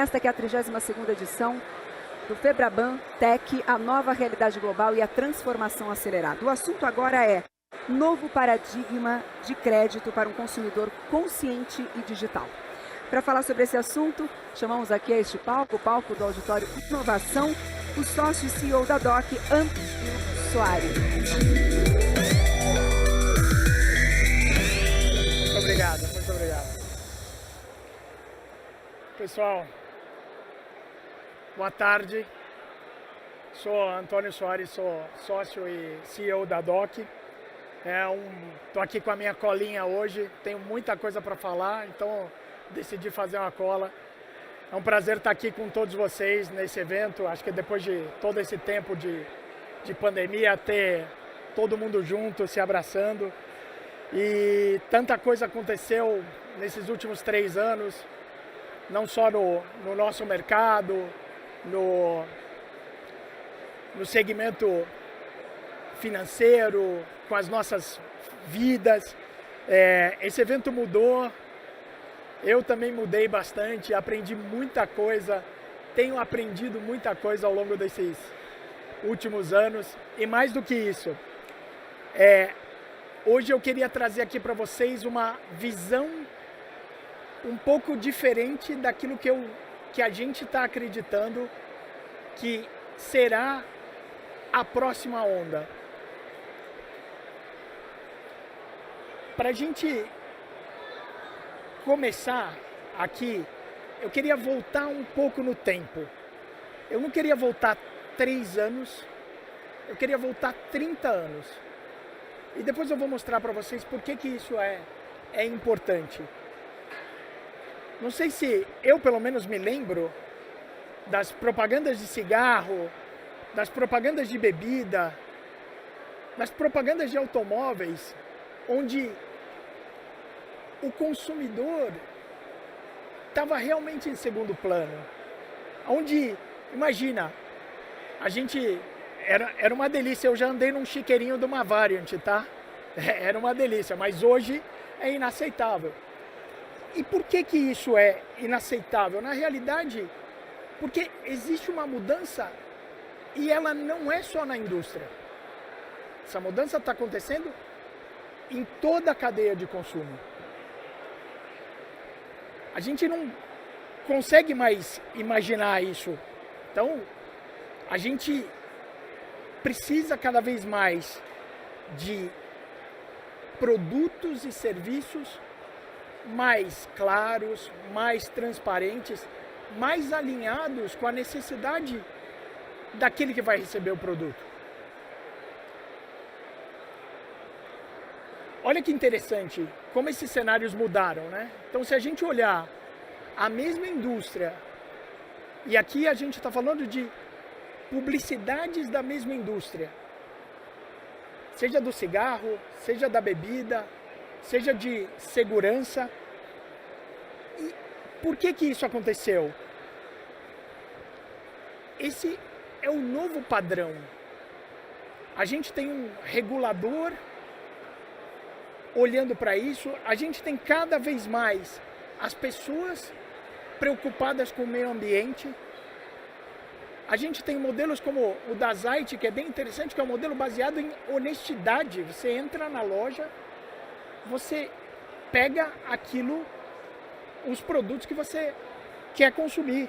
Esta que é a 32ª edição do Febraban Tech, a nova realidade global e a transformação acelerada. O assunto agora é novo paradigma de crédito para um consumidor consciente e digital. Para falar sobre esse assunto, chamamos aqui a este palco, o palco do Auditório Inovação, o sócio e CEO da DOC, Antônio Soares. Muito obrigado, muito obrigado. Pessoal, boa tarde. Sou Antônio Soares, sou sócio e CEO da DOC. Estou aqui com a minha colinha hoje, tenho muita coisa para falar, então decidi fazer uma cola. É um prazer estar aqui com todos vocês nesse evento. Acho que depois de todo esse tempo de pandemia, ter todo mundo junto, se abraçando. E tanta coisa aconteceu nesses últimos 3 anos, não só no nosso mercado, no segmento financeiro, com as nossas vidas. Esse evento mudou, eu também mudei bastante, aprendi muita coisa, tenho aprendido muita coisa ao longo desses últimos anos. E mais do que isso, hoje eu queria trazer aqui para vocês uma visão um pouco diferente daquilo que a gente está acreditando que será a próxima onda. Para a gente começar aqui, eu queria voltar um pouco no tempo. Eu não queria voltar 3 anos, eu queria voltar 30 anos. E depois eu vou mostrar para vocês por que isso é importante. Não sei se eu, pelo menos, me lembro das propagandas de cigarro, das propagandas de bebida, das propagandas de automóveis, onde o consumidor estava realmente em segundo plano. Onde, imagina, a gente, era uma delícia, eu já andei num chiqueirinho de uma Variant, tá? Era uma delícia, mas hoje é inaceitável. E por que isso é inaceitável? Na realidade, porque existe uma mudança e ela não é só na indústria. Essa mudança está acontecendo em toda a cadeia de consumo. A gente não consegue mais imaginar isso. Então, a gente precisa cada vez mais de produtos e serviços mais claros, mais transparentes, mais alinhados com a necessidade daquele que vai receber o produto. Olha que interessante como esses cenários mudaram, né? Então, se a gente olhar a mesma indústria, e aqui a gente está falando de publicidades da mesma indústria, seja do cigarro, seja da bebida, seja de segurança. E por que isso aconteceu? Esse é o novo padrão. A gente tem um regulador olhando para isso, a gente tem cada vez mais as pessoas preocupadas com o meio ambiente. A gente tem modelos como o da Zait, que é bem interessante, que é um modelo baseado em honestidade. Você entra na loja, você pega aquilo, os produtos que você quer consumir.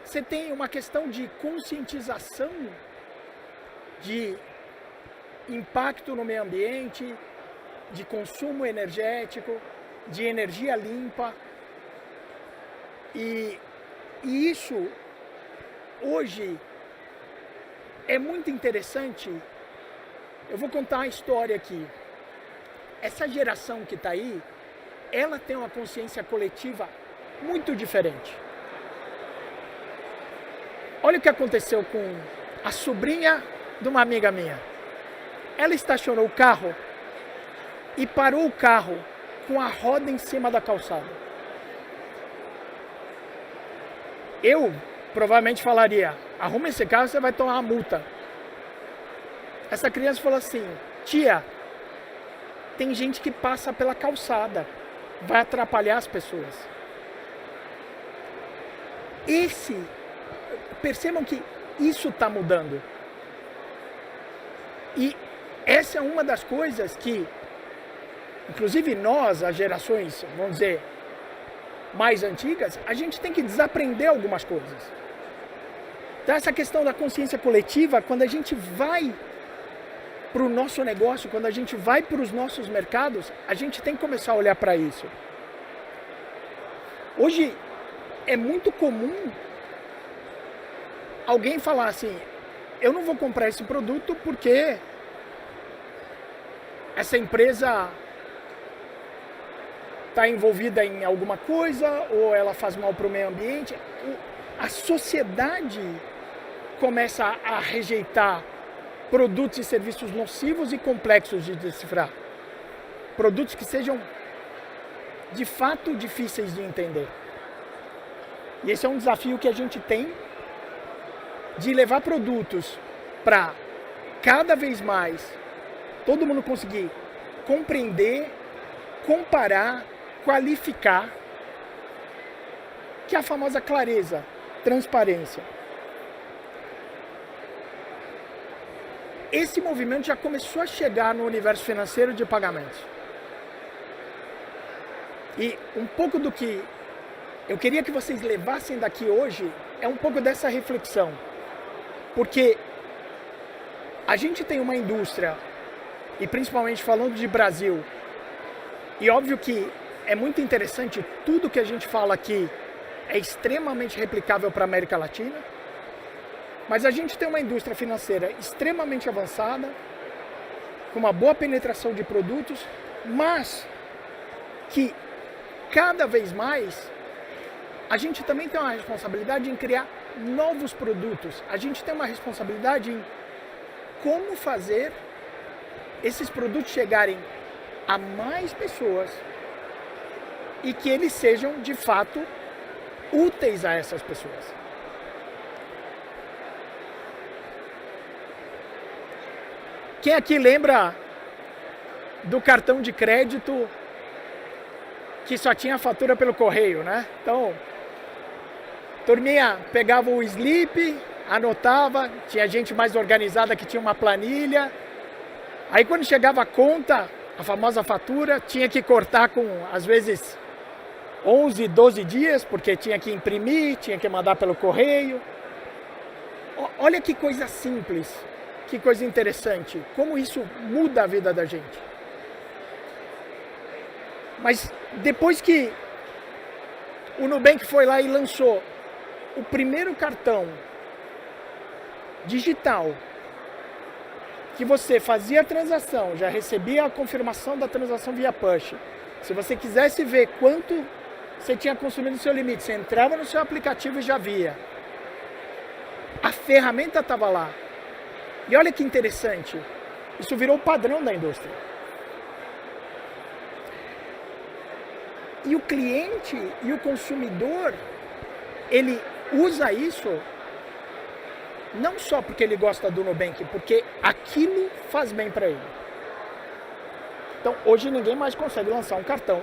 Você tem uma questão de conscientização de impacto no meio ambiente, de consumo energético, de energia limpa. E isso, hoje, é muito interessante. Eu vou contar uma história aqui. Essa geração que está aí, ela tem uma consciência coletiva muito diferente. Olha o que aconteceu com a sobrinha de uma amiga minha. Ela estacionou o carro e parou o carro com a roda em cima da calçada. Eu provavelmente falaria, arruma esse carro, você vai tomar uma multa. Essa criança falou assim, tia, tem gente que passa pela calçada, vai atrapalhar as pessoas. Percebam que isso está mudando. E essa é uma das coisas que, inclusive nós, as gerações, vamos dizer, mais antigas, a gente tem que desaprender algumas coisas. Então essa questão da consciência coletiva, quando a gente vai para o nosso negócio, quando a gente vai para os nossos mercados, a gente tem que começar a olhar para isso. Hoje é muito comum alguém falar assim, eu não vou comprar esse produto porque essa empresa está envolvida em alguma coisa ou ela faz mal para o meio ambiente. A sociedade começa a rejeitar produtos e serviços nocivos e complexos de decifrar. Produtos que sejam de fato difíceis de entender. E esse é um desafio que a gente tem de levar produtos para cada vez mais todo mundo conseguir compreender, comparar, qualificar, que é a famosa clareza, transparência. Esse movimento já começou a chegar no universo financeiro de pagamentos. E um pouco do que eu queria que vocês levassem daqui hoje é um pouco dessa reflexão. Porque a gente tem uma indústria, e principalmente falando de Brasil, e óbvio que é muito interessante, tudo que a gente fala aqui é extremamente replicável para a América Latina, mas a gente tem uma indústria financeira extremamente avançada, com uma boa penetração de produtos, mas que cada vez mais a gente também tem uma responsabilidade em criar novos produtos. A gente tem uma responsabilidade em como fazer esses produtos chegarem a mais pessoas e que eles sejam, de fato, úteis a essas pessoas. Quem aqui lembra do cartão de crédito que só tinha fatura pelo correio, né? Então, turminha pegava o slip, anotava, tinha gente mais organizada que tinha uma planilha. Aí quando chegava a conta, a famosa fatura, tinha que cortar com, às vezes, 11, 12 dias, porque tinha que imprimir, tinha que mandar pelo correio. Olha que coisa simples, que coisa interessante, como isso muda a vida da gente. Mas depois que o Nubank foi lá e lançou o primeiro cartão digital, que você fazia a transação, já recebia a confirmação da transação via push. Se você quisesse ver quanto você tinha consumido no seu limite, você entrava no seu aplicativo e já via. A ferramenta estava lá. E olha que interessante, isso virou o padrão da indústria. E o cliente e o consumidor, ele usa isso não só porque ele gosta do Nubank, porque aquilo faz bem para ele. Então, hoje ninguém mais consegue lançar um cartão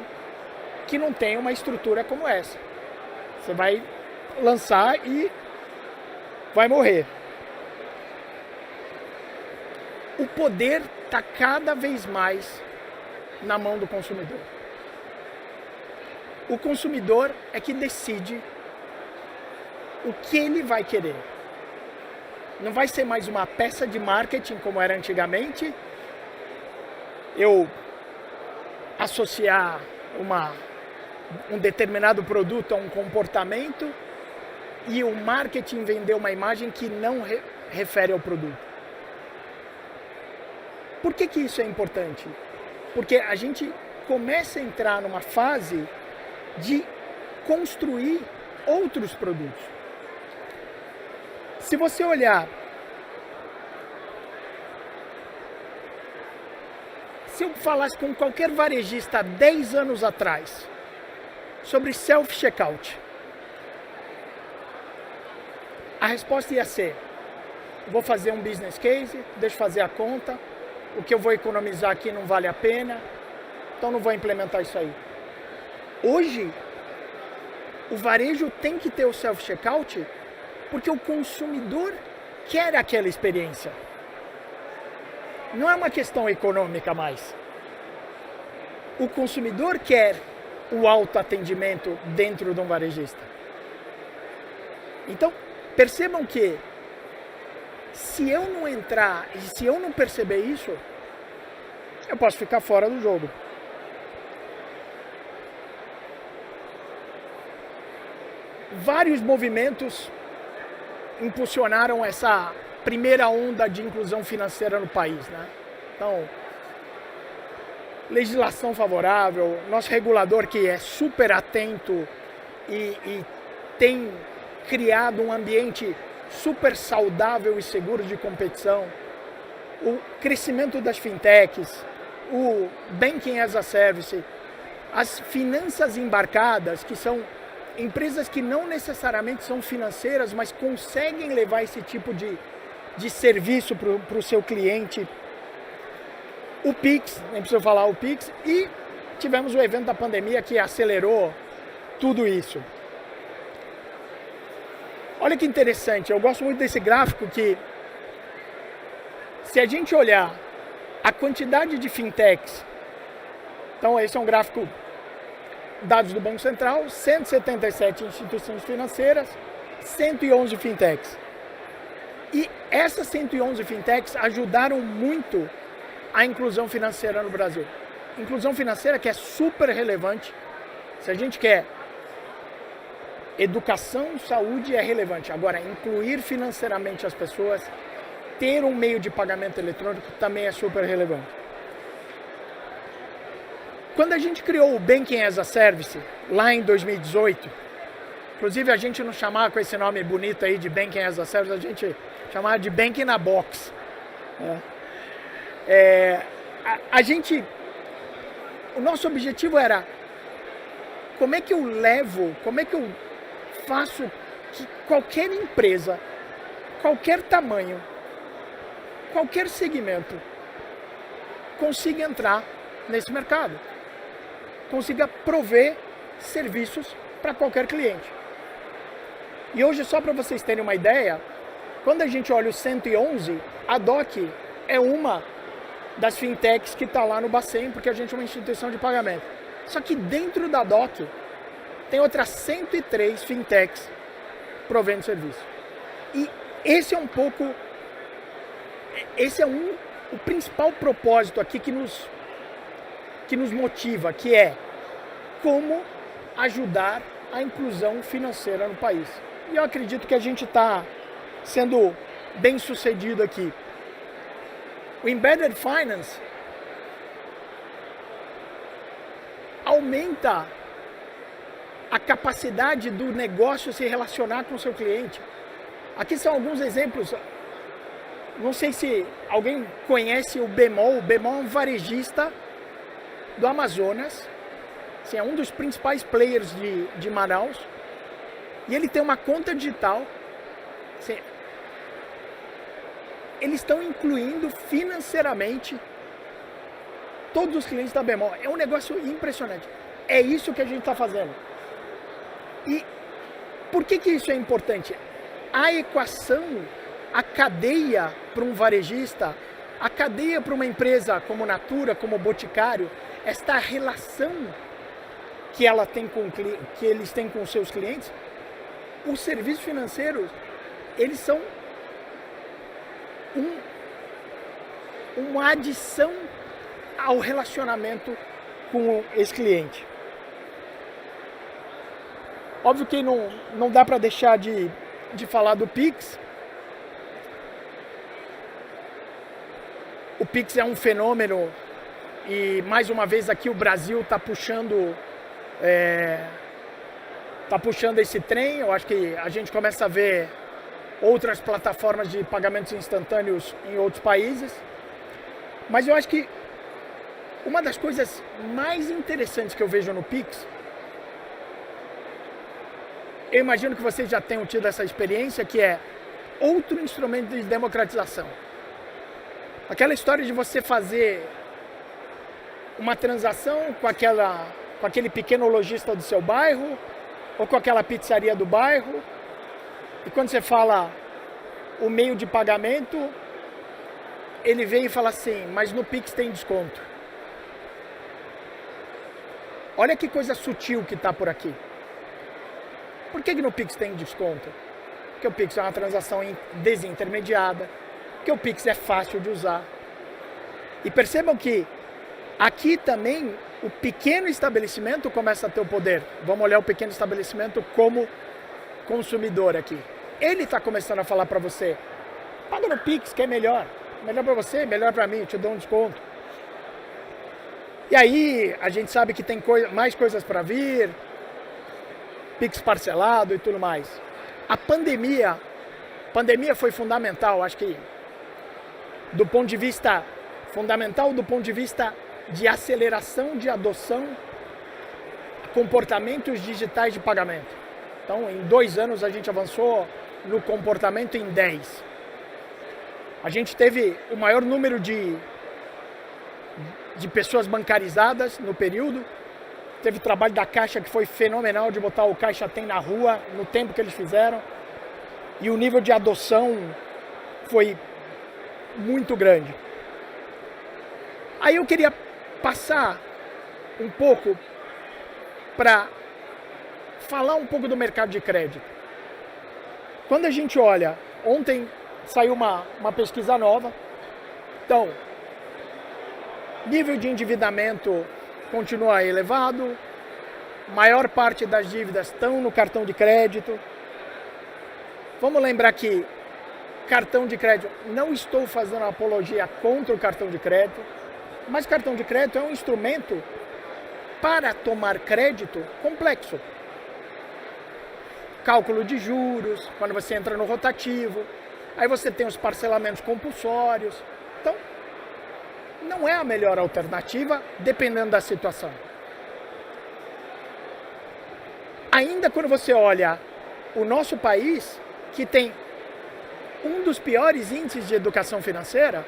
que não tenha uma estrutura como essa. Você vai lançar e vai morrer. O poder está cada vez mais na mão do consumidor. O consumidor é que decide o que ele vai querer. Não vai ser mais uma peça de marketing como era antigamente. Eu associar um determinado produto a um comportamento e o marketing vender uma imagem que não refere ao produto. Por que isso é importante? Porque a gente começa a entrar numa fase de construir outros produtos. Se você olhar, se eu falasse com qualquer varejista há 10 anos atrás sobre self-checkout, a resposta ia ser: vou fazer um business case, deixa eu fazer a conta, o que eu vou economizar aqui não vale a pena, então não vou implementar isso aí. Hoje, o varejo tem que ter o self-checkout porque o consumidor quer aquela experiência. Não é uma questão econômica mais. O consumidor quer o autoatendimento dentro de um varejista. Então, percebam que se eu não entrar e se eu não perceber isso, eu posso ficar fora do jogo. Vários movimentos impulsionaram essa primeira onda de inclusão financeira no país, né? Então, legislação favorável, nosso regulador que é super atento e tem criado um ambiente super saudável e seguro de competição, o crescimento das fintechs, o Banking as a Service, as finanças embarcadas, que são empresas que não necessariamente são financeiras, mas conseguem levar esse tipo de serviço para o seu cliente. O Pix, nem preciso falar o Pix, e tivemos o evento da pandemia que acelerou tudo isso. Olha que interessante, eu gosto muito desse gráfico que, se a gente olhar a quantidade de fintechs, então esse é um gráfico, dados do Banco Central, 177 instituições financeiras, 111 fintechs. E essas 111 fintechs ajudaram muito a inclusão financeira no Brasil. Inclusão financeira que é super relevante. Se a gente quer educação, saúde é relevante. Agora, incluir financeiramente as pessoas, ter um meio de pagamento eletrônico também é super relevante. Quando a gente criou o Banking as a Service, lá em 2018, inclusive a gente não chamava com esse nome bonito aí de Banking as a Service, a gente chamava de Banking na Box. O nosso objetivo era como é que eu faço que qualquer empresa, qualquer tamanho, qualquer segmento consiga entrar nesse mercado, consiga prover serviços para qualquer cliente. E hoje, só para vocês terem uma ideia, quando a gente olha o 111, a DOC é uma das fintechs que está lá no Bacen, porque a gente é uma instituição de pagamento. Só que dentro da DOC tem outras 103 fintechs provendo serviço. E esse é um pouco, o principal propósito aqui que nos motiva, que é como ajudar a inclusão financeira no país. E eu acredito que a gente está sendo bem sucedido aqui. O Embedded Finance aumenta a capacidade do negócio se relacionar com o seu cliente. Aqui são alguns exemplos. Não sei se alguém conhece o Bemol. O Bemol é um varejista do Amazonas. Assim, é um dos principais players de Manaus. E ele tem uma conta digital. Assim, eles estão incluindo financeiramente todos os clientes da Bemol. É um negócio impressionante. É isso que a gente está fazendo. E por que isso é importante? A equação, a cadeia para um varejista, a cadeia para uma empresa como Natura, como Boticário, esta relação que eles têm com os seus clientes, os serviços financeiros, eles são uma adição ao relacionamento com esse cliente. Óbvio que não dá para deixar de falar do Pix. O Pix é um fenômeno e, mais uma vez, aqui o Brasil está puxando esse trem. Eu acho que a gente começa a ver outras plataformas de pagamentos instantâneos em outros países. Mas eu acho que uma das coisas mais interessantes que eu vejo no Pix, eu imagino que vocês já tenham tido essa experiência, que é outro instrumento de democratização. Aquela história de você fazer uma transação com aquele pequeno lojista do seu bairro, ou com aquela pizzaria do bairro, e quando você fala o meio de pagamento, ele vem e fala assim, mas no Pix tem desconto. Olha que coisa sutil que está por aqui. Por que no Pix tem desconto? Porque o Pix é uma transação desintermediada, porque o Pix é fácil de usar. E percebam que aqui também o pequeno estabelecimento começa a ter o poder. Vamos olhar o pequeno estabelecimento como consumidor aqui. Ele está começando a falar para você, paga no Pix que é melhor. Melhor para você, melhor para mim, eu te dou um desconto. E aí a gente sabe que tem mais coisas para vir, Pix parcelado e tudo mais. A pandemia foi fundamental, acho que do ponto de vista de aceleração de adoção, comportamentos digitais de pagamento. Então, em 2 anos a gente avançou no comportamento em 10. A gente teve o maior número de pessoas bancarizadas no período. Teve o trabalho da Caixa que foi fenomenal de botar o Caixa Tem na rua no tempo que eles fizeram. E o nível de adoção foi muito grande. Aí eu queria passar um pouco para falar um pouco do mercado de crédito. Quando a gente olha, ontem saiu uma pesquisa nova. Então, nível de endividamento continua elevado, maior parte das dívidas estão no cartão de crédito. Vamos lembrar que cartão de crédito, não estou fazendo apologia contra o cartão de crédito, mas cartão de crédito é um instrumento para tomar crédito complexo. Cálculo de juros, quando você entra no rotativo, aí você tem os parcelamentos compulsórios. Então, não é a melhor alternativa, dependendo da situação. Ainda quando você olha o nosso país, que tem um dos piores índices de educação financeira,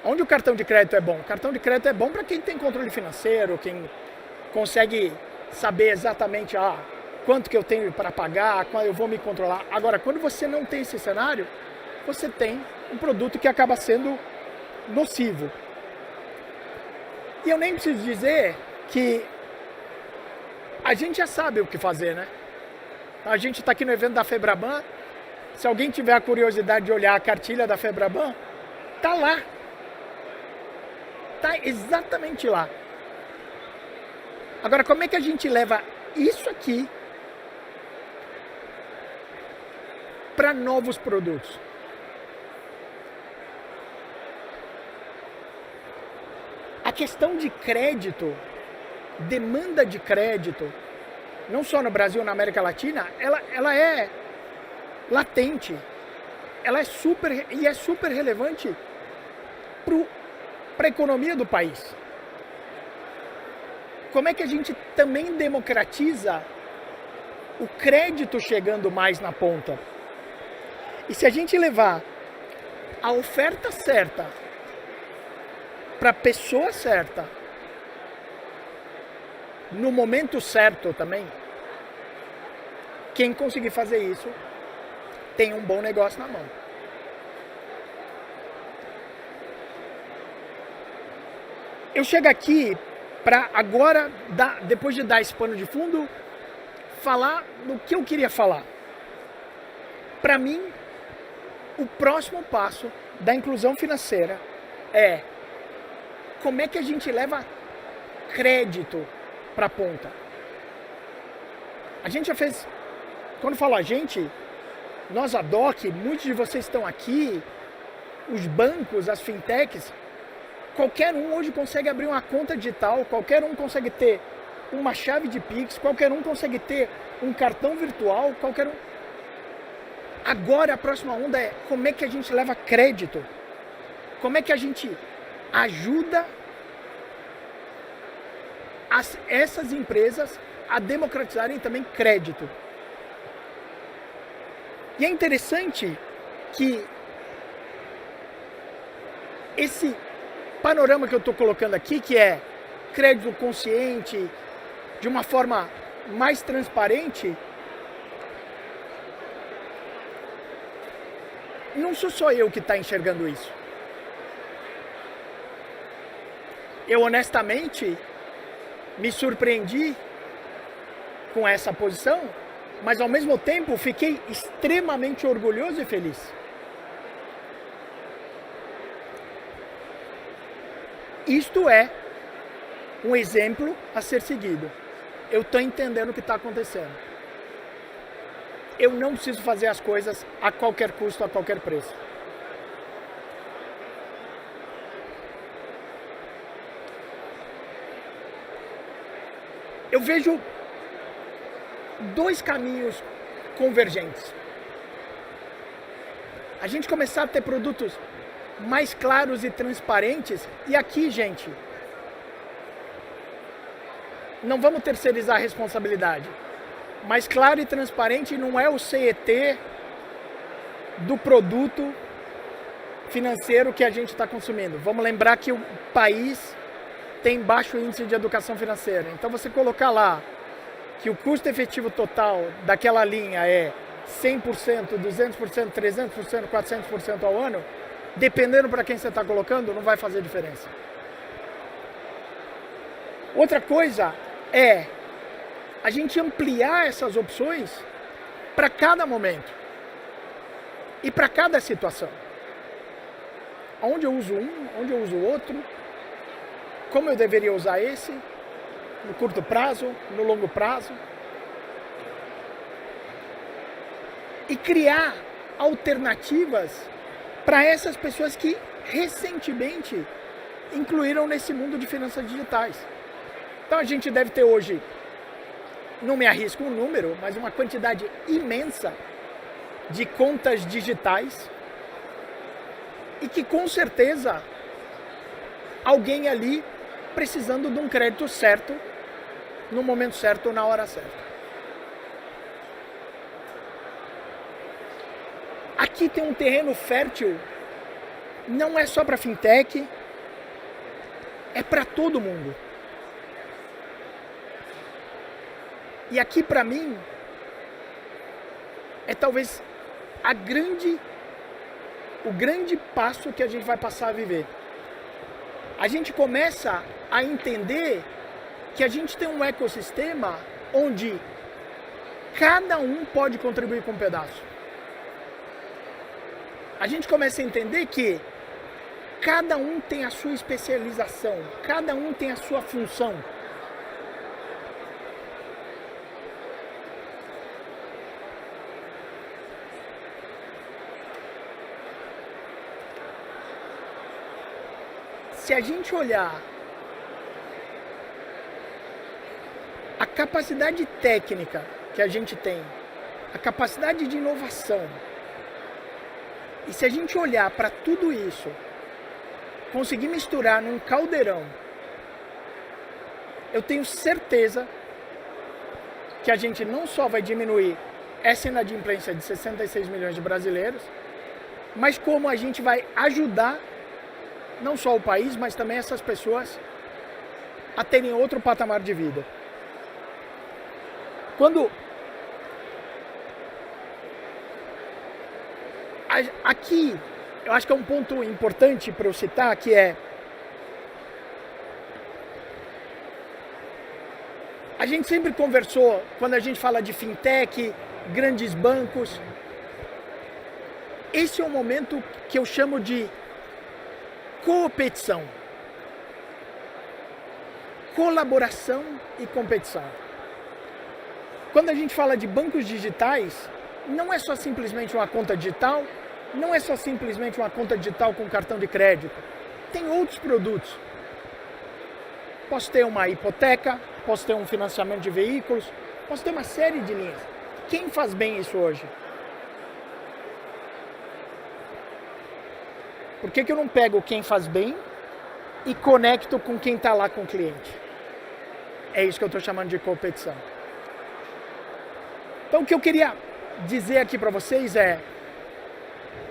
onde o cartão de crédito é bom? O cartão de crédito é bom para quem tem controle financeiro, quem consegue saber exatamente quanto que eu tenho para pagar, quando eu vou me controlar. Agora, quando você não tem esse cenário, você tem um produto que acaba sendo nocivo. E eu nem preciso dizer que a gente já sabe o que fazer, né? A gente está aqui no evento da Febraban. Se alguém tiver a curiosidade de olhar a cartilha da Febraban, tá lá. Tá exatamente lá. Agora, como é que a gente leva isso aqui para novos produtos? A questão de crédito, demanda de crédito, não só no Brasil, na América Latina, ela é latente. Ela é super relevante para a economia do país. Como é que a gente também democratiza o crédito chegando mais na ponta? E se a gente levar a oferta certa para a pessoa certa, no momento certo também, quem conseguir fazer isso tem um bom negócio na mão. Eu chego aqui para agora, depois de dar esse pano de fundo, falar do que eu queria falar. Para mim, o próximo passo da inclusão financeira é como é que a gente leva crédito para a ponta. A gente já fez, quando falo a gente, nós a DOC, muitos de vocês estão aqui, os bancos, as fintechs, qualquer um hoje consegue abrir uma conta digital, qualquer um consegue ter uma chave de Pix, qualquer um consegue ter um cartão virtual, qualquer um. Agora a próxima onda é como é que a gente leva crédito? Como é que a gente ajuda essas empresas a democratizarem também crédito? E é interessante que esse panorama que eu estou colocando aqui, que é crédito consciente, de uma forma mais transparente, não sou só eu que está enxergando isso. Eu honestamente me surpreendi com essa posição, mas ao mesmo tempo fiquei extremamente orgulhoso e feliz. Isto é um exemplo a ser seguido. Eu estou entendendo o que está acontecendo. Eu não preciso fazer as coisas a qualquer custo, a qualquer preço. Eu vejo dois caminhos convergentes. A gente começar a ter produtos mais claros e transparentes, e aqui, gente, não vamos terceirizar a responsabilidade, mas claro e transparente não é o CET do produto financeiro que a gente está consumindo. Vamos lembrar que o país tem baixo índice de educação financeira. Então você colocar lá que o custo efetivo total daquela linha é 100%, 200%, 300%, 400% ao ano, dependendo para quem você está colocando, não vai fazer diferença. Outra coisa é a gente ampliar essas opções para cada momento e para cada situação. Onde eu uso um, onde eu uso o outro, como eu deveria usar esse, no curto prazo, no longo prazo. E criar alternativas para essas pessoas que recentemente incluíram nesse mundo de finanças digitais. Então a gente deve ter hoje, não me arrisco um número, mas uma quantidade imensa de contas digitais e que com certeza alguém ali precisando de um crédito certo, no momento certo, na hora certa. Aqui tem um terreno fértil, não é só para fintech, é para todo mundo. E aqui para mim é talvez o grande passo que a gente vai passar a viver. A gente começa a entender que a gente tem um ecossistema onde cada um pode contribuir com um pedaço. A gente começa a entender que cada um tem a sua especialização, cada um tem a sua função. Se a gente olhar a capacidade técnica que a gente tem, a capacidade de inovação, e se a gente olhar para tudo isso, conseguir misturar num caldeirão, eu tenho certeza que a gente não só vai diminuir essa inadimplência de 66 milhões de brasileiros, mas como a gente vai ajudar não só o país, mas também essas pessoas a terem outro patamar de vida. Aqui, eu acho que é um ponto importante para eu citar, que é a gente sempre conversou, quando a gente fala de fintech, grandes bancos, esse é um momento que eu chamo de competição, colaboração e competição. Quando a gente fala de bancos digitais, não é só simplesmente uma conta digital, não é só simplesmente uma conta digital com cartão de crédito. Tem outros produtos. Posso ter uma hipoteca, posso ter um financiamento de veículos, posso ter uma série de linhas. Quem faz bem isso hoje? Por que eu não pego quem faz bem e conecto com quem está lá com o cliente? É isso que eu estou chamando de competição. Então o que eu queria dizer aqui para vocês é,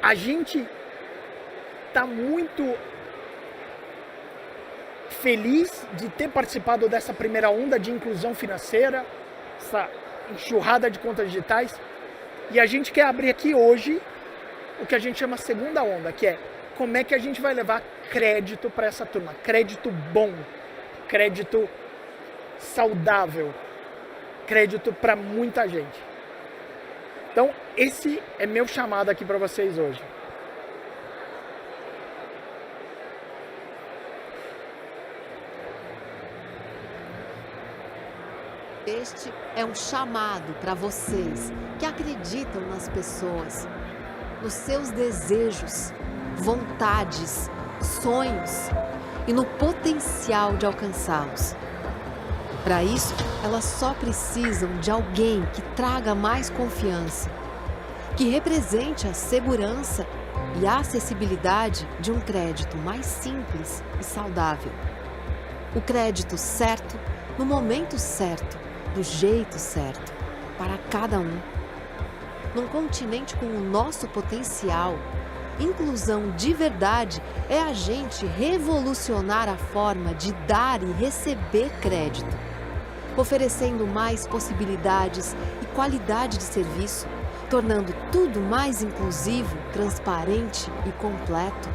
a gente está muito feliz de ter participado dessa primeira onda de inclusão financeira, essa enxurrada de contas digitais. E a gente quer abrir aqui hoje o que a gente chama segunda onda, que é como é que a gente vai levar crédito para essa turma. Crédito bom, crédito saudável, crédito para muita gente. Então, esse é meu chamado aqui para vocês hoje. Este é um chamado para vocês que acreditam nas pessoas, nos seus desejos, vontades, sonhos e no potencial de alcançá-los. Para isso, elas só precisam de alguém que traga mais confiança, que represente a segurança e a acessibilidade de um crédito mais simples e saudável. O crédito certo, no momento certo, do jeito certo, para cada um. Num continente com o nosso potencial, inclusão de verdade é a gente revolucionar a forma de dar e receber crédito, oferecendo mais possibilidades e qualidade de serviço, tornando tudo mais inclusivo, transparente e completo.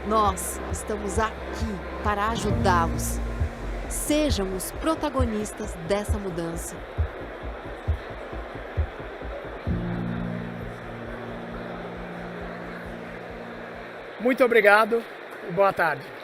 Nós estamos aqui para ajudá-los. Sejam os protagonistas dessa mudança. Muito obrigado e boa tarde.